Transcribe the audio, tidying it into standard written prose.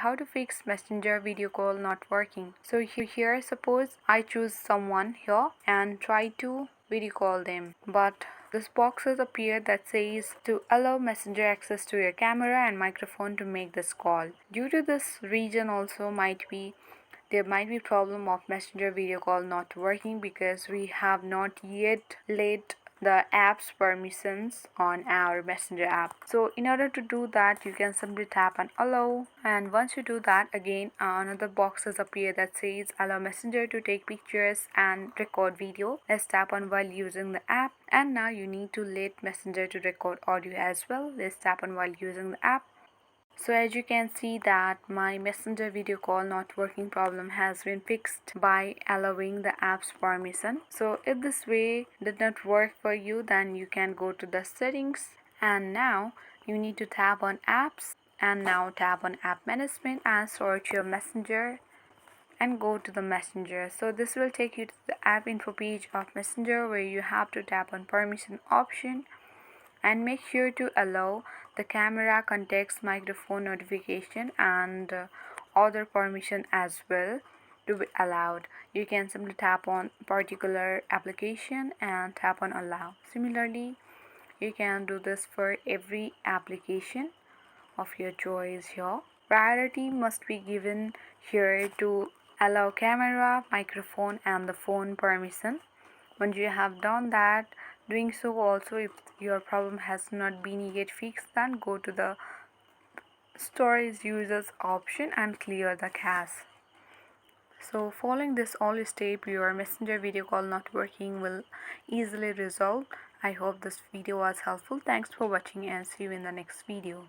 how to fix Messenger video call not working. So here suppose I choose someone here and try to video call them, but this boxes appear that says to allow Messenger access to your camera and microphone to make this call. Due to this region also there might be problem of Messenger video call not working because we have not yet let the app's permissions on our Messenger app. So in order to do that, you can simply tap on allow, and once you do that, again another boxes appear that says allow Messenger to take pictures and record video. Let's tap on while using the app, and now you need to let Messenger to record audio as well. Let's tap on while using the app. So as you can see that my Messenger video call not working problem has been fixed by allowing the app's permission. So if this way did not work for you, then you can go to the settings, and now you need to tap on apps, and now tap on app management and search your Messenger and go to the Messenger. So this will take you to the app info page of Messenger, where you have to tap on permission option and make sure to allow the camera, context, microphone notification, and other permission as well to be allowed. You can simply tap on particular application and tap on allow. Similarly, you can do this for every application of your choice here. Priority must be given here to allow camera, microphone, and the phone permission. Once you have done that, doing so also, if your problem has not been yet fixed, then go to the storage users option and clear the cache. So following this all step, your Messenger video call not working will easily resolve. I hope this video was helpful. Thanks for watching and see you in the next video.